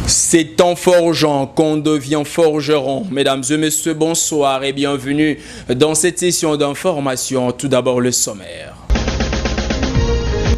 C'est en forgeant qu'on devient forgeron. Mesdames et messieurs, bonsoir et bienvenue dans cette session d'information. Tout d'abord le sommaire.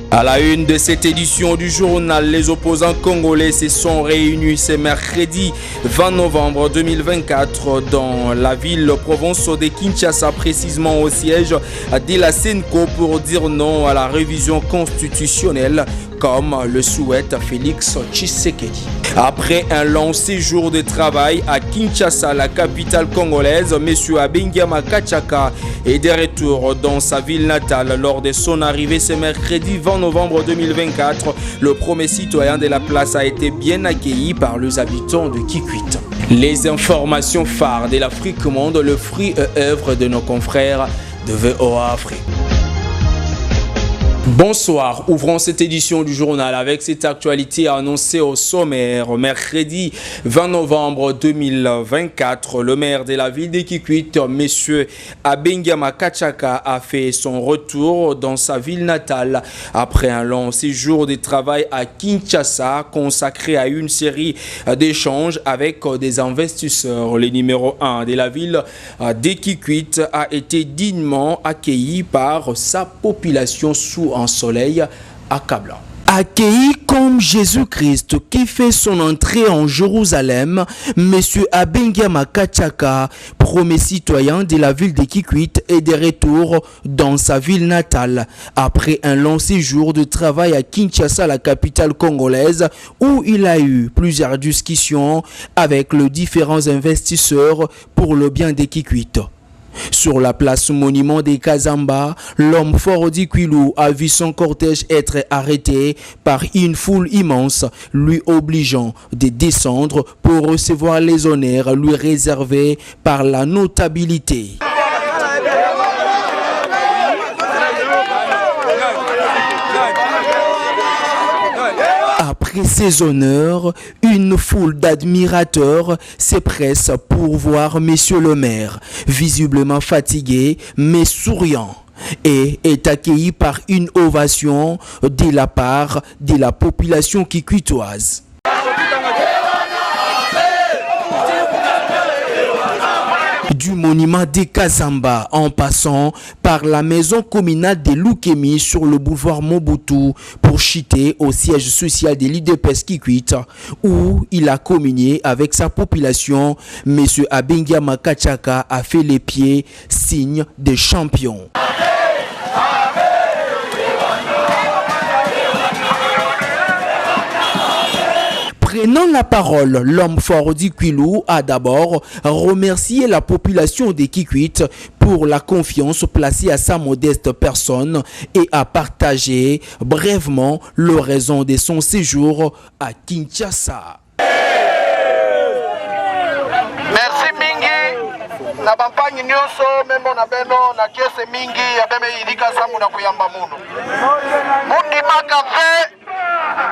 À la une de cette édition du journal, les opposants congolais se sont réunis ce mercredi 20 novembre 2024 dans la ville-province de Kinshasa, précisément au siège de la SENCO, pour dire non à la révision constitutionnelle comme le souhaite Félix Tshisekedi. Après un long séjour de travail à Kinshasa, la capitale congolaise, M. Abengiama Kachaka est de retour dans sa ville natale. Lors de son arrivée ce mercredi 20 novembre 2024, le premier citoyen de la place a été bien accueilli par les habitants de Kikwit. Les informations phares de l'Afrique Monde, le fruit et œuvre de nos confrères de VOA Afrique. Bonsoir, ouvrons cette édition du journal avec cette actualité annoncée au sommaire. Mercredi 20 novembre 2024, le maire de la ville de Kikwit, M. Abengiama Kachaka, a fait son retour dans sa ville natale après un long séjour de travail à Kinshasa consacré à une série d'échanges avec des investisseurs. Le numéro 1 de la ville de Kikwit a été dignement accueilli par sa population sous un soleil accablant. Accueilli comme Jésus-Christ qui fait son entrée en Jérusalem, M. Abengiama Kachaka, premier citoyen de la ville de Kikwit, est de retour dans sa ville natale après un long séjour de travail à Kinshasa, la capitale congolaise, où il a eu plusieurs discussions avec les différents investisseurs pour le bien de Kikwit. Sur la place monument de Kazamba, l'homme fort d'Ikwilou a vu son cortège être arrêté par une foule immense, lui obligeant de descendre pour recevoir les honneurs lui réservés par la notabilité. Après ces honneurs, une foule d'admirateurs se presse pour voir Monsieur le maire, visiblement fatigué mais souriant, et est accueilli par une ovation de la part de la population kikwitoise. Du monument de Kazamba en passant par la maison communale de Lukemi sur le boulevard Mobutu pour chuter au siège social de l'IDPS Kikwit où il a communié avec sa population. M. Abengiama Kachaka a fait les pieds, signe de champion. Prenant la parole, l'homme fort d'Ikwilou a d'abord remercié la population de Kikwit pour la confiance placée à sa modeste personne et a partagé brièvement le raison de son séjour à Kinshasa. Merci mingi na bampangi nyonso membo na beno na kiese mingi ya beme ilika samu na kuyamba munu mundi makafe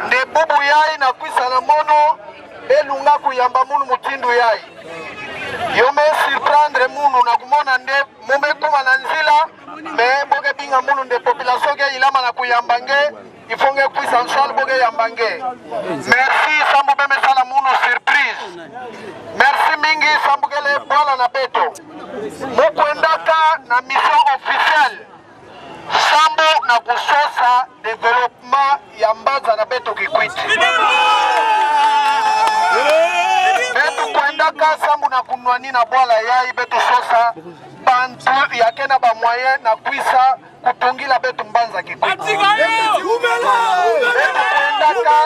nde bubu yai na kwisa na mono elunga kuyamba munu mutindu yai yome surprendre munu na kumona nde mume kuma na nzila me boge binga munu nde population ge ilama na kuyambange ifonge kwisa nsal boge yambange. Merci sambu beme sala munu surprise. Merci mingi sambu gele bola na beto mukwendaka na mission officielle sambu na kusosa development ya mbaza na beto Kikwit. Betu kwendaka sambu na kunwani na bola yai betu sosa bantu yake na ba moyen na kwisa kutungila betu mbanza Kikwit. Betu kwendaka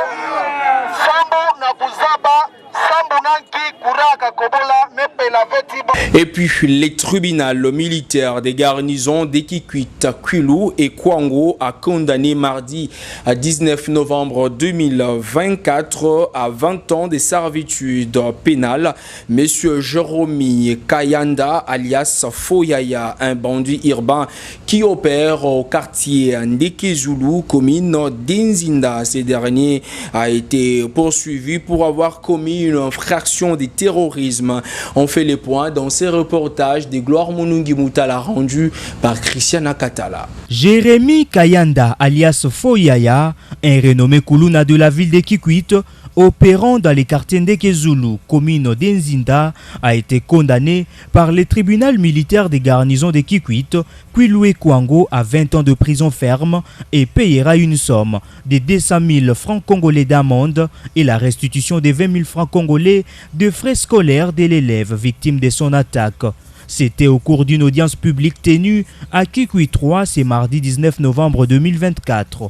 sambu na kuzaba sambu nanki kuraka kobola mepe la vetibo. Et puis les tribunaux militaires des garnisons de Kikwit, Kwilu et Kwango a condamné mardi 19 novembre 2024 à 20 ans de servitude pénale Monsieur Jérôme Kayanda alias Foyaya, un bandit urbain qui opère au quartier Ndekezulu, commune d'Inzinda. Ce dernier a été poursuivi pour avoir commis une infraction de terrorisme. On fait les points dans ces reportages de Gloire Munungi Moutala rendu par Christiana Katala. Jérémy Kayanda alias Foyaya, un renommé Kuluna de la ville de Kikwit, opérant dans les quartiers Ndekezulu, commune d'Enzinda, a été condamné par le tribunal militaire des garnisons de Kikwit, Kwiloué Kwango, à 20 ans de prison ferme et payera une somme de 200 000 francs congolais d'amende et la restitution de 20 000 francs congolais de frais scolaires de l'élève victime de son attaque. C'était au cours d'une audience publique tenue à Kikwit 3 ce mardi 19 novembre 2024.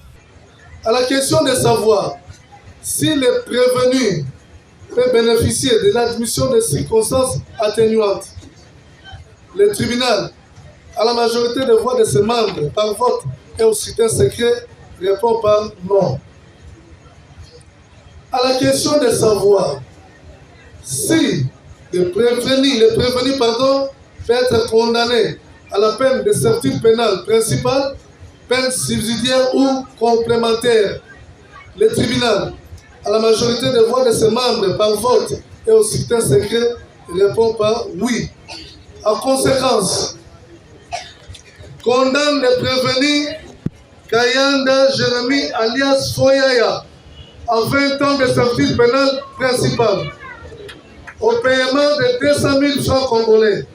À la question de savoir si le prévenu peut bénéficier de l'admission des circonstances atténuantes, le tribunal, à la majorité des voix de ses membres, par vote et au scrutin secret, répond par non. À la question de savoir si le prévenu peut être condamné à la peine de servitude pénale principale, peine subsidiaire ou complémentaire, le tribunal, à la majorité des voix de ses membres par vote et au scrutin secret, répond par oui. En conséquence, condamne le prévenu Kayanda Jérémy alias Foyaya à 20 ans de servitude pénale principale au paiement de 200 000 francs congolais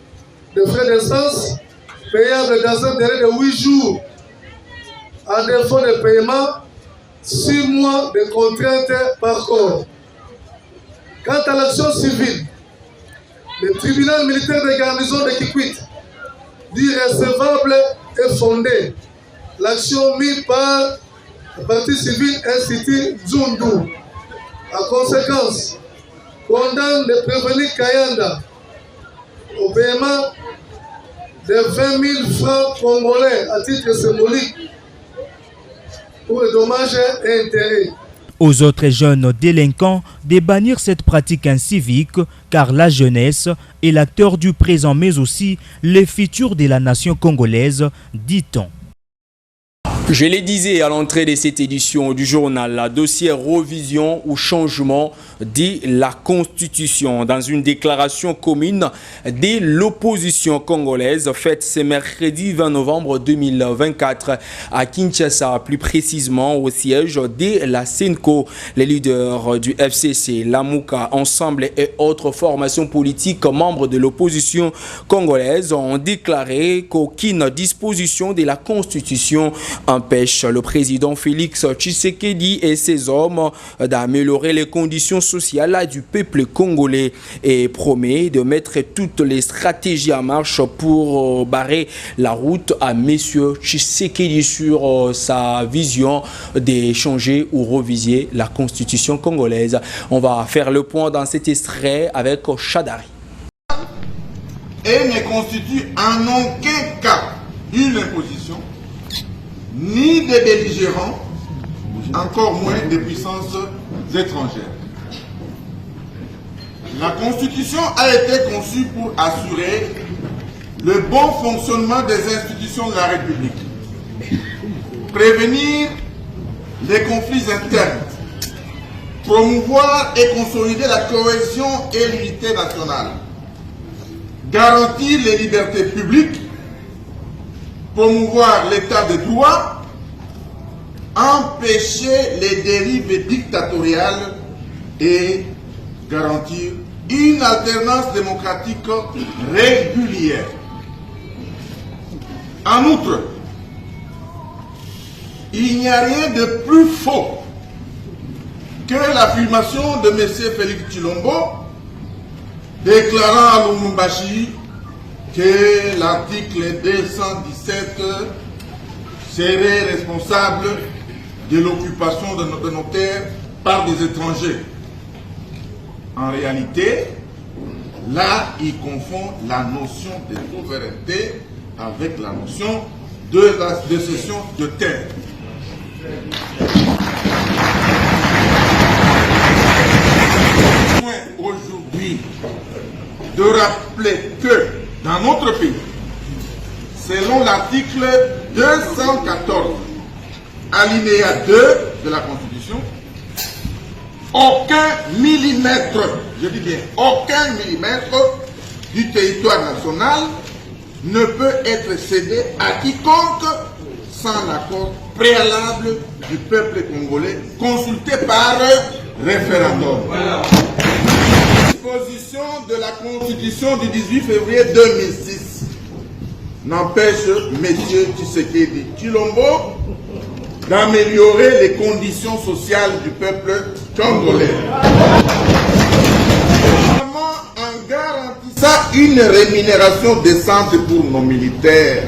de frais d'essence payables dans un délai de 8 jours. À défaut de paiement, 6 mois de contrainte par corps. Quant à l'action civile, le tribunal militaire de garnison de Kikwit dit recevable et fondée l'action mise par la partie civile Institut Zundu. En conséquence, condamne le prévenu Kayanda au paiement de 20 000 francs congolais à titre symbolique pour les dommages et intérêts. Aux autres jeunes délinquants de bannir cette pratique incivique car la jeunesse est l'acteur du présent mais aussi le futur de la nation congolaise, dit-on. Je le disais à l'entrée de cette édition du journal, la dossier revision ou changement de la Constitution. Dans une déclaration commune de l'opposition congolaise faite ce mercredi 20 novembre 2024 à Kinshasa, plus précisément au siège de la CENCO, les leaders du FCC, l'Amouka, Ensemble et autres formations politiques membres de l'opposition congolaise ont déclaré qu'aucune disposition de la Constitution empêche le président Félix Tshisekedi et ses hommes d'améliorer les conditions sociales du peuple congolais et promet de mettre toutes les stratégies en marche pour barrer la route à M. Tshisekedi sur sa vision de changer ou reviser la constitution congolaise. On va faire le point dans cet extrait avec Chadari. Et ne constitue en aucun cas une imposition ni des belligérants, encore moins des puissances étrangères. La Constitution a été conçue pour assurer le bon fonctionnement des institutions de la République, prévenir les conflits internes, promouvoir et consolider la cohésion et l'unité nationale, garantir les libertés publiques, promouvoir l'état de droit, empêcher les dérives dictatoriales et garantir une alternance démocratique régulière. En outre, il n'y a rien de plus faux que l'affirmation de M. Félix Tshilombo déclarant à Lubumbashi que l'article 217 serait responsable de l'occupation de nos terres par des étrangers. En réalité, là, il confond la notion de souveraineté avec la notion de cession de terre. Aujourd'hui, de rappeler que dans notre pays, selon l'article 214, alinéa 2 de la Constitution, aucun millimètre, je dis bien aucun millimètre du territoire national ne peut être cédé à quiconque sans l'accord préalable du peuple congolais consulté par référendum. Disposition de la Constitution du 18 février 2006 n'empêche M. Tshisekedi Tshilombo d'améliorer les conditions sociales du peuple congolais. En garantissant une rémunération décente pour nos militaires.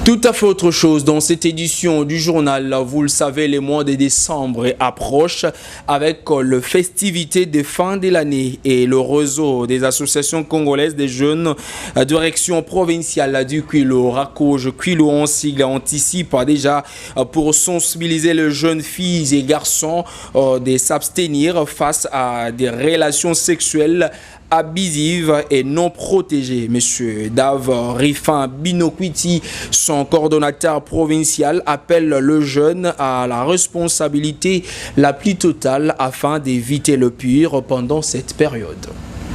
Tout à fait autre chose dans cette édition du journal. Vous le savez, les mois de décembre approchent avec le festivité de fin de l'année et le réseau des associations congolaises des jeunes de direction provinciale du Kwilu, Rakoj Kwilu en sigle, anticipe déjà pour sensibiliser les jeunes filles et garçons de s'abstenir face à des relations sexuelles abusive et non protégée. Monsieur Dave Rifin Binokwiti, son coordonnateur provincial, appelle le jeune à la responsabilité la plus totale afin d'éviter le pire pendant cette période.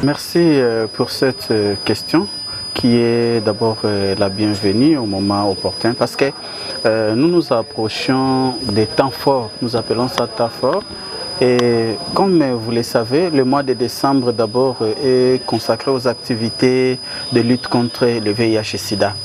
Merci pour cette question qui est d'abord la bienvenue au moment opportun parce que nous nous approchons des temps forts, nous appelons ça temps fort. Et comme vous le savez, le mois de décembre d'abord est consacré aux activités de lutte contre le VIH-Sida.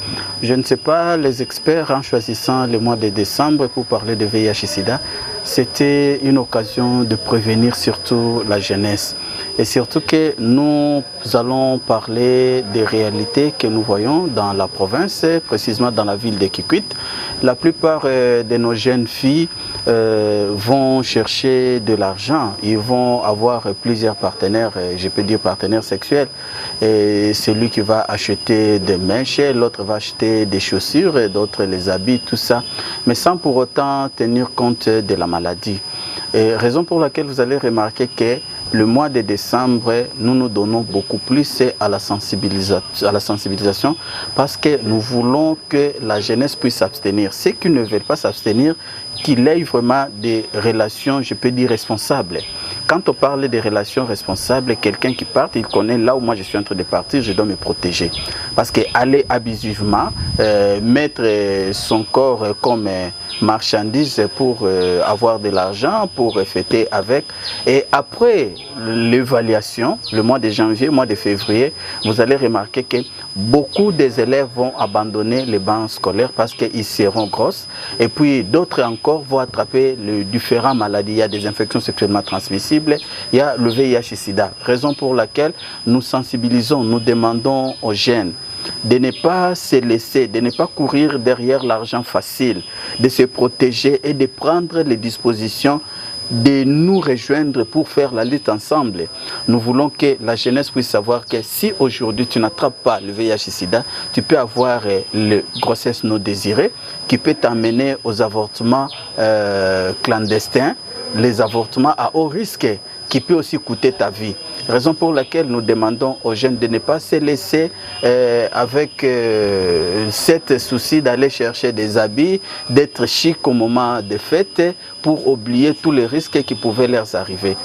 Je ne sais pas, les experts en choisissant le mois de décembre pour parler de VIH-Sida, c'était une occasion de prévenir surtout la jeunesse. Et surtout que nous allons parler des réalités que nous voyons dans la province, précisément dans la ville de Kikwit. La plupart de nos jeunes filles vont chercher de l'argent, ils vont avoir plusieurs partenaires, je peux dire partenaires sexuels. Et celui qui va acheter des mèches, l'autre va acheter des chaussures, et d'autres les habits, tout ça, mais sans pour autant tenir compte de la maladie. Et raison pour laquelle vous allez remarquer que le mois de décembre, nous nous donnons beaucoup plus à la sensibilisation parce que nous voulons que la jeunesse puisse s'abstenir. Ceux qui ne veulent pas s'abstenir, qu'il ait vraiment des relations, je peux dire, responsables. Quand on parle des relations responsables, quelqu'un qui part, il connaît là où moi je suis en train de partir, je dois me protéger. Parce qu'aller abusivement, mettre son corps comme marchandise pour avoir de l'argent, pour fêter avec, et après l'évaluation, le mois de janvier, le mois de février, vous allez remarquer que beaucoup des élèves vont abandonner les bancs scolaires parce qu'ils seront grosses, et puis d'autres encore vont attraper les différentes maladies. Il y a des infections sexuellement transmissibles, il y a le VIH-Sida. Raison pour laquelle nous sensibilisons, nous demandons aux jeunes de ne pas se laisser, de ne pas courir derrière l'argent facile, de se protéger et de prendre les dispositions de nous rejoindre pour faire la lutte ensemble. Nous voulons que la jeunesse puisse savoir que si aujourd'hui tu n'attrapes pas le VIH-Sida, tu peux avoir le grossesse non désirée qui peut t'amener aux avortements clandestins, les avortements à haut risque qui peut aussi coûter ta vie. Raison pour laquelle nous demandons aux jeunes de ne pas se laisser avec cet souci d'aller chercher des habits, d'être chic au moment des fêtes pour oublier tous les risques qui pouvaient leur arriver.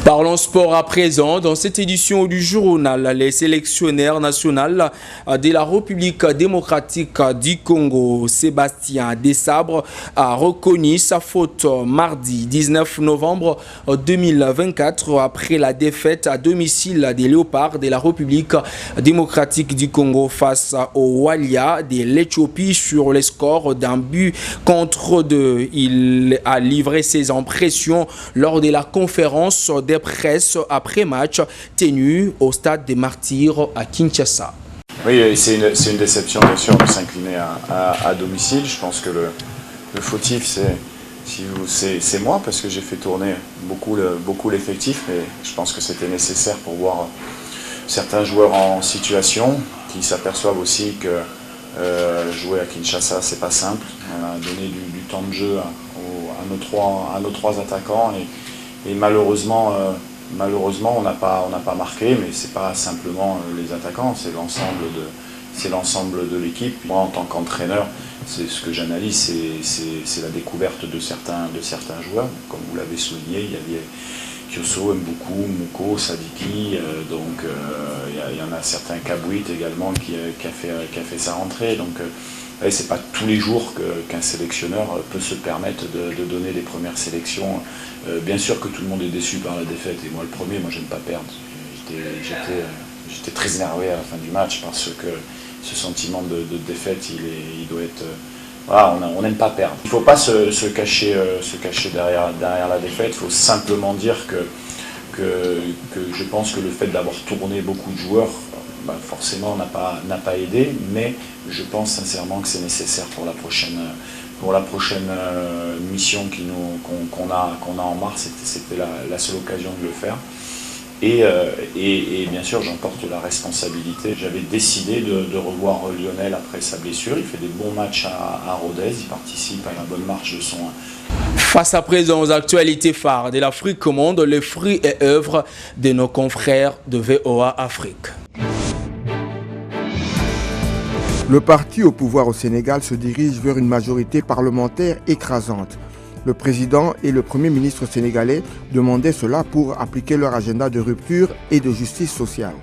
Parlons sport à présent. Dans cette édition du journal, les sélectionnaires nationaux de la République démocratique du Congo, Sébastien Desabre, a reconnu sa faute mardi 19 novembre 2024 après la défaite à domicile des Léopards de la République démocratique du Congo face au Walia de l'Éthiopie sur le score d'un but contre 2. Il a livré ses impressions lors de la conférence de presse après-match tenue au stade des Martyrs à Kinshasa. Oui, c'est une déception bien sûr de s'incliner à domicile. Je pense que le fautif c'est moi parce que j'ai fait tourner beaucoup l'effectif, mais je pense que c'était nécessaire pour voir certains joueurs en situation qui s'aperçoivent aussi que jouer à Kinshasa c'est pas simple. On a donné du temps de jeu à nos trois attaquants et malheureusement on n'a pas marqué, mais c'est pas simplement les attaquants, c'est l'ensemble de l'équipe. Moi en tant qu'entraîneur, c'est ce que j'analyse, c'est la découverte de certains joueurs. Comme vous l'avez souligné, il y avait Kioso, Mboukou, Mouko, Sadiki, il y en a certains, Kabouit également qui a fait sa rentrée. Donc c'est pas tous les jours qu'un sélectionneur peut se permettre de donner les premières sélections. Bien sûr que tout le monde est déçu par la défaite, et moi le premier, moi j'aime pas perdre. J'étais très énervé à la fin du match parce que ce sentiment de défaite, il doit être... Voilà, on n'aime pas perdre. Il ne faut pas se cacher derrière la défaite, il faut simplement dire que je pense que le fait d'avoir tourné beaucoup de joueurs, forcément n'a pas aidé, mais je pense sincèrement que c'est nécessaire pour la prochaine mission qu'on a en mars. C'était la seule occasion de le faire. Et bien sûr, j'en porte la responsabilité. J'avais décidé de revoir Lionel après sa blessure. Il fait des bons matchs à Rodez, il participe à la bonne marche de son... Face à présent aux actualités phares de l'Afrique au monde, les fruits et œuvres de nos confrères de VOA Afrique. Le parti au pouvoir au Sénégal se dirige vers une majorité parlementaire écrasante. Le président et le premier ministre sénégalais demandaient cela pour appliquer leur agenda de rupture et de justice sociale.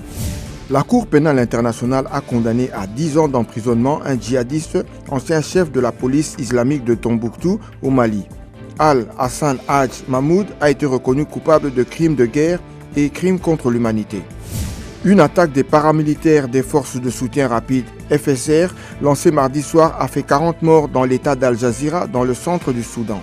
La Cour pénale internationale a condamné à 10 ans d'emprisonnement un djihadiste, ancien chef de la police islamique de Tombouctou au Mali. Al-Hassan Hadj Mahmoud a été reconnu coupable de crimes de guerre et crimes contre l'humanité. Une attaque des paramilitaires des forces de soutien rapide FSR lancée mardi soir a fait 40 morts dans l'état d'Al Jazira dans le centre du Soudan.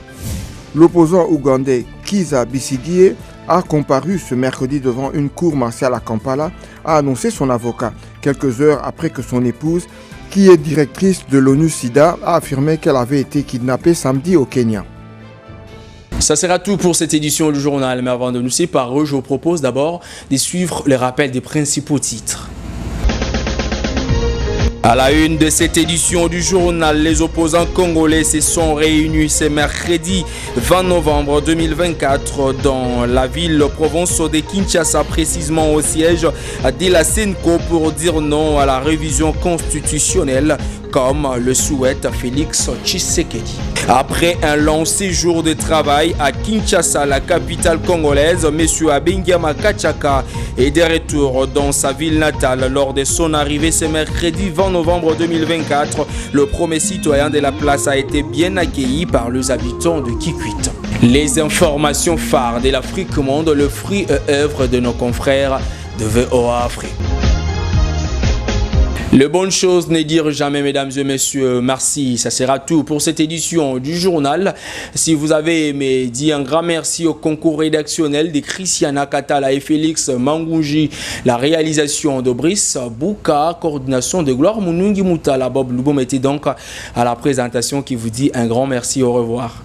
L'opposant ougandais Kizza Besigye a comparu ce mercredi devant une cour martiale à Kampala, a annoncé son avocat, quelques heures après que son épouse, qui est directrice de l'ONU-SIDA, a affirmé qu'elle avait été kidnappée samedi au Kenya. Ça sera tout pour cette édition du journal, mais avant de nous séparer, je vous propose d'abord de suivre les rappels des principaux titres. À la une de cette édition du journal, les opposants congolais se sont réunis ce mercredi 20 novembre 2024 dans la ville-province de Kinshasa, précisément au siège de la SENCO, pour dire non à la révision constitutionnelle comme le souhaite Félix Tshisekedi. Après un long séjour de travail à Kinshasa, la capitale congolaise, M. Abengiama Kachaka est de retour dans sa ville natale. Lors de son arrivée ce mercredi 20 novembre 2024, le premier citoyen de la place a été bien accueilli par les habitants de Kikwit. Les informations phares de l'Afrique monde, le fruit et œuvre de nos confrères de VOA Afrique. Les bonnes choses ne dire jamais, mesdames et messieurs. Merci, ça sera tout pour cette édition du journal. Si vous avez aimé, dis un grand merci au concours rédactionnel de Christiana Katala et Félix Mangunji, la réalisation de Brice Bouka, coordination de Gloire Mounungi Moutala. Bob Loubom était donc à la présentation qui vous dit un grand merci, au revoir.